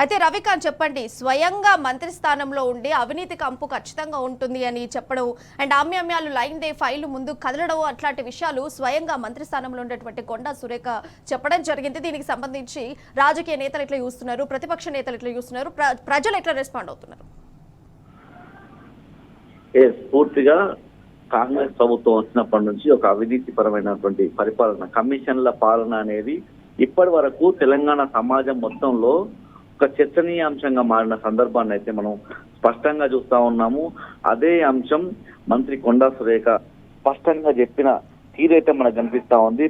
అయితే రవికాంత్ చెప్పండి, స్వయంగా మంత్రి స్థానంలో ఉండి అవినీతి కంపు ఖచ్చితంగా ఉంటుంది అని చెప్పడం అండ్ ఆమ్యామ్యాలు లైన్ డే ఫైల్ ముందు కదలడం అట్లాంటి విషయాలు స్వయంగా మంత్రి స్థానంలో ఉండేటువంటి కొండా సురేఖ చెప్పడం జరిగింది. దీనికి సంబంధించి రాజకీయ నేతలు ఎట్లా చూస్తున్నారు, ప్రతిపక్ష నేతలు ఎట్లా చూస్తున్నారు, ప్రజలు ఎట్లా రెస్పాండ్ అవుతున్నారు? పూర్తిగా కాంగ్రెస్ ప్రభుత్వం వచ్చినప్పటి నుంచి ఒక అవినీతి పరమైనటువంటి పరిపాలన, కమిషన్ల పాలన అనేది ఇప్పటి వరకు తెలంగాణ సమాజం మొత్తంలో ఒక చర్చనీయాంశంగా మారిన సందర్భాన్ని అయితే మనం స్పష్టంగా చూస్తా ఉన్నాము. అదే అంశం మంత్రి కొండా సురేఖ స్పష్టంగా చెప్పిన తీరైతే మనకు కనిపిస్తా ఉంది.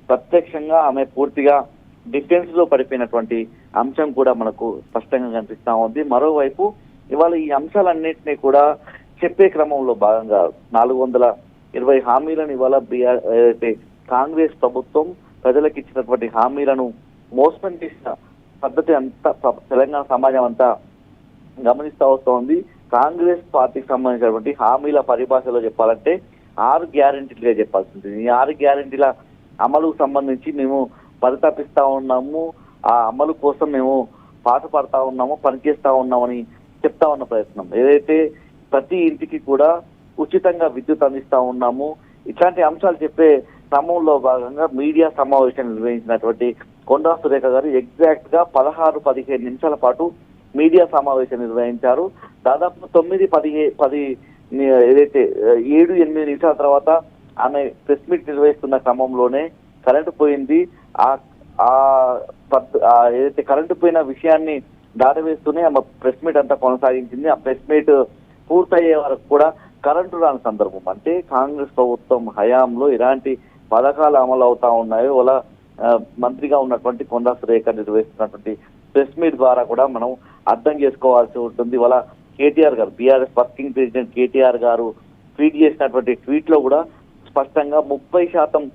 ప్రత్యక్షంగా ఆమె పూర్తిగా డిఫెన్స్ లో పడిపోయినటువంటి అంశం కూడా మనకు స్పష్టంగా కనిపిస్తా ఉంది. మరోవైపు ఇవాళ ఈ అంశాలన్నింటినీ కూడా చెప్పే క్రమంలో భాగంగా 420 హామీలను ఇవాళ ఏదైతే కాంగ్రెస్ ప్రభుత్వం ప్రజలకు ఇచ్చినటువంటి హామీలను మోసం చేసిన పద్ధతి అంతా తెలంగాణ సమాజం అంతా గమనిస్తూ వస్తోంది. కాంగ్రెస్ పార్టీకి సంబంధించినటువంటి హామీల పరిభాషలో చెప్పాలంటే 6 గ్యారెంటీలుగా చెప్పాల్సి ఉంటుంది. ఈ 6 గ్యారెంటీల అమలుకు సంబంధించి మేము పరితపిస్తా ఉన్నాము, ఆ అమలు కోసం మేము పాటు పడతా ఉన్నాము, పనిచేస్తా ఉన్నామని చెప్తా ఉన్న ప్రయత్నం. ఏదైతే ప్రతి ఇంటికి కూడా ఉచితంగా విద్యుత్ అందిస్తా ఉన్నాము, ఇట్లాంటి అంశాలు చెప్పే క్రమంలో భాగంగా మీడియా సమావేశం నిర్వహించినటువంటి కొండా సురేఖ గారు ఎగ్జాక్ట్ గా 16-15 నిమిషాల పాటు మీడియా సమావేశం నిర్వహించారు. దాదాపు 9-10 ఏదైతే 7-8 నిమిషాల తర్వాత ఆమె ప్రెస్ మీట్ నిర్వహిస్తున్న క్రమంలోనే కరెంటు పోయింది. ఏదైతే కరెంటు పోయిన విషయాన్ని దాటవేస్తూనే ఆమె ప్రెస్ మీట్ అంతా కొనసాగించింది. ఆ ప్రెస్ మీట్ పూర్తయ్యే వరకు కూడా కరెంటు రాని సందర్భం. అంటే కాంగ్రెస్ ప్రభుత్వం హయాంలో ఎలాంటి పథకాలు అమలు అవుతా ఉన్నాయో అలా మంత్రిగా ఉన్నటువంటి కొండా సురేఖ నిర్వహిస్తున్నటువంటి ప్రెస్ మీట్ ద్వారా కూడా మనం అర్థం చేసుకోవాల్సి ఉంటుంది. ఇవాళ కేటీఆర్ గారు, బీఆర్ఎస్ వర్కింగ్ ప్రెసిడెంట్ కేటీఆర్ గారు ట్వీట్ చేసినటువంటి ట్వీట్ లో కూడా స్పష్టంగా 30%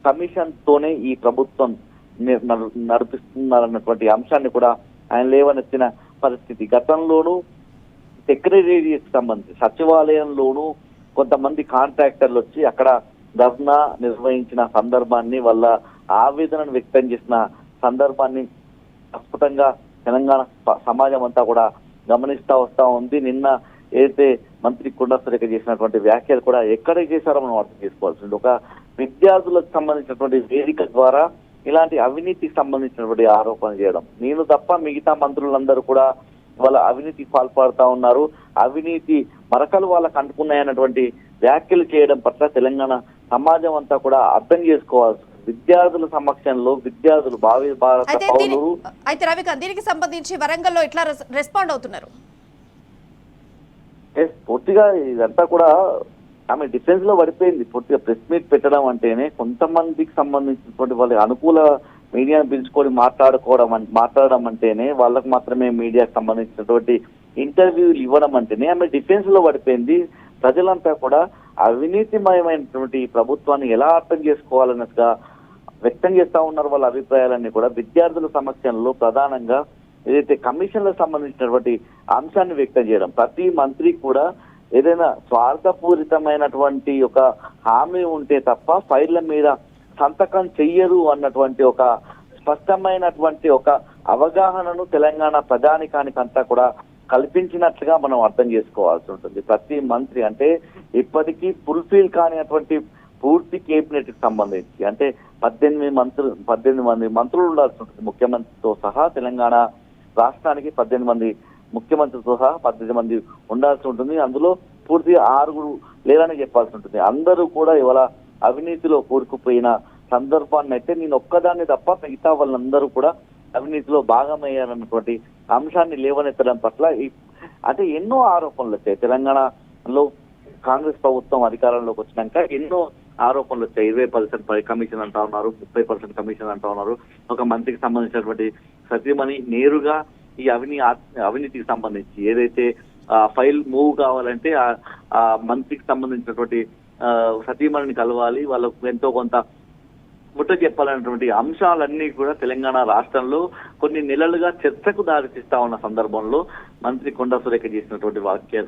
కమిషన్ తోనే ఈ ప్రభుత్వం నడిపిస్తున్నారన్నటువంటి అంశాన్ని కూడా ఆయన లేవనెత్తిన పరిస్థితి. గతంలోనూ సెక్రటేరియట్ సంబంధించి సచివాలయంలోనూ కొంతమంది కాంట్రాక్టర్లు వచ్చి అక్కడ ధర్నా నిర్వహించిన సందర్భాన్ని, వాళ్ళ ఆవేదనను వ్యక్తం చేసిన సందర్భాన్ని ప్రస్ఫుటంగా తెలంగాణ సమాజం అంతా కూడా గమనిస్తా వస్తా ఉంది. నిన్న ఏదైతే మంత్రి కొండా సురేఖ చేసినటువంటి వ్యాఖ్యలు కూడా ఎక్కడ చేశారో మనం అర్థం చేసుకోవాల్సి ఉంది. ఒక విద్యార్థులకు సంబంధించినటువంటి వేదిక ద్వారా ఇలాంటి అవినీతికి సంబంధించినటువంటి ఆరోపణ చేయడం, నేను తప్ప మిగతా మంత్రులందరూ కూడా వాళ్ళ అవినీతికి పాల్పడుతా ఉన్నారు, అవినీతి మరకలు వాళ్ళకు అంటుకున్నాయన్నటువంటి వ్యాఖ్యలు చేయడం పట్ల తెలంగాణ సమాజం అంతా కూడా అర్థం చేసుకోవాల్సి. విద్యార్థుల సమక్షంలో విద్యార్థులు భావి భారత పౌరులు. అయితే రవికాంత్, దీనికి సంబంధించి వరంగల్లో ఎట్లా రెస్పాండ్ అవుతున్నారు? పూర్తిగా ఇదంతా కూడా ఆమె డిఫెన్స్ లో పడిపోయింది. పూర్తిగా ప్రెస్ మీట్ పెట్టడం అంటేనే కొంతమందికి సంబంధించినటువంటి వాళ్ళ అనుకూల మీడియాను పిలుచుకొని మాట్లాడడం అంటేనే, వాళ్ళకు మాత్రమే మీడియాకు సంబంధించినటువంటి ఇంటర్వ్యూలు ఇవ్వడం అంటేనే ఆమె డిఫెన్స్ లో పడిపోయింది. ప్రజలంతా కూడా అవినీతిమయమైనటువంటి ప్రభుత్వాన్ని ఎలా అర్థం చేసుకోవాలన్నట్టుగా వ్యక్తం చేస్తా ఉన్నారు వాళ్ళ అభిప్రాయాలన్నీ కూడా. విద్యార్థుల సమక్షంలో ప్రధానంగా ఏదైతే కమిషన్లకు సంబంధించినటువంటి అంశాన్ని వ్యక్తం చేయడం, ప్రతి మంత్రి కూడా ఏదైనా స్వార్థపూరితమైనటువంటి ఒక హామీ ఉంటే తప్ప ఫైళ్ల మీద సంతకం చెయ్యరు అన్నటువంటి ఒక స్పష్టమైనటువంటి ఒక అవగాహనను తెలంగాణ ప్రజానికానికంతా కూడా కల్పించినట్లుగా మనం అర్థం చేసుకోవాల్సి ఉంటుంది. ప్రతి మంత్రి అంటే ఇప్పటికీ ఫుల్ఫిల్ కానిటువంటి పూర్తి కేబినెట్ కి సంబంధించి అంటే 18 మంది మంత్రులు ఉండాల్సి ఉంటుంది. ముఖ్యమంత్రితో సహా తెలంగాణ రాష్ట్రానికి 18 మంది ముఖ్యమంత్రితో సహా 18 మంది ఉండాల్సి ఉంటుంది. అందులో పూర్తిగా 6 లేరని చెప్పాల్సి ఉంటుంది. అందరూ కూడా ఇవాళ అవినీతిలో కూరుకుపోయిన సందర్భాన్ని అయితే నేను ఒక్కదాన్ని తప్ప మిగతా వాళ్ళందరూ కూడా అవినీతిలో భాగమయ్యారన్నటువంటి అంశాన్ని లేవనెత్తడం పట్ల అంటే ఎన్నో ఆరోపణలు వచ్చాయి. తెలంగాణలో కాంగ్రెస్ ప్రభుత్వం అధికారంలోకి వచ్చినాక ఎన్నో ఆరోపణలు వచ్చాయి. 20% కమిషన్ అంటా ఉన్నారు, 30% కమిషన్ అంటా ఉన్నారు. ఒక మంత్రికి సంబంధించినటువంటి సతీమణి నేరుగా ఈ అవినీతికి సంబంధించి ఏదైతే ఫైల్ మూవ్ కావాలంటే ఆ మంత్రికి సంబంధించినటువంటి సతీమణిని కలవాలి, వాళ్ళకు ఎంతో కొంత ముట్ట చెప్పాలన్నటువంటి అంశాలన్నీ కూడా తెలంగాణ రాష్ట్రంలో కొన్ని నెలలుగా చర్చకు దారితీస్తా ఉన్న సందర్భంలో మంత్రి కొండా సురేఖ చేసినటువంటి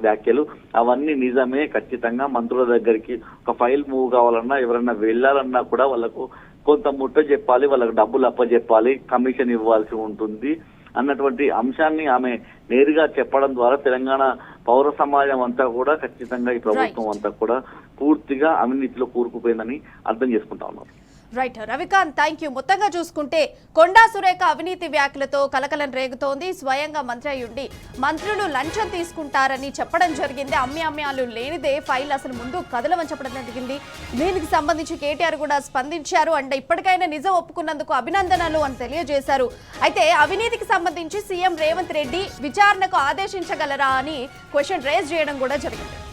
వ్యాఖ్యలు అవన్నీ నిజమే. ఖచ్చితంగా మంత్రుల దగ్గరికి ఒక ఫైల్ మూవ్ కావాలన్నా ఎవరన్నా వెళ్ళాలన్నా కూడా వాళ్ళకు కొంత ముట్ట చెప్పాలి, వాళ్ళకు డబ్బులు అప్పచెప్పాలి, కమిషన్ ఇవ్వాల్సి ఉంటుంది. అన్నటువంటి అంశాన్ని ఆమె నేరుగా చెప్పడం ద్వారా తెలంగాణ పౌర సమాజం అంతా కూడా ఖచ్చితంగా ఈ ప్రభుత్వం అంతా కూడా పూర్తిగా అవినీతిలో కూరుకుపోయిందని అర్థం చేసుకుంటా ఉన్నారు. Right Ravikanth, thank you. మొత్తంగా చూసుకుంటే కొండా సురేఖ అవినీతి వ్యాఖ్యలతో కలకలం రేగుతోంది. స్వయంగా మంత్రి అయ్యుండి మంత్రులు లంచం తీసుకుంటారని చెప్పడం జరిగింది. అమ్యాలు లేనిదే ఫైల్ అసలు ముందు కదలమని చెప్పడం జరిగింది. దీనికి సంబంధించి కేటీఆర్ కూడా స్పందించారు. అంటే ఇప్పటికైనా నిజం ఒప్పుకున్నందుకు అభినందనలు అని తెలియజేశారు. అయితే అవినీతికి సంబంధించి సీఎం రేవంత్ రెడ్డి విచారణకు ఆదేశించగలరా అని క్వశ్చన్ రేజ్ చేయడం కూడా జరిగింది.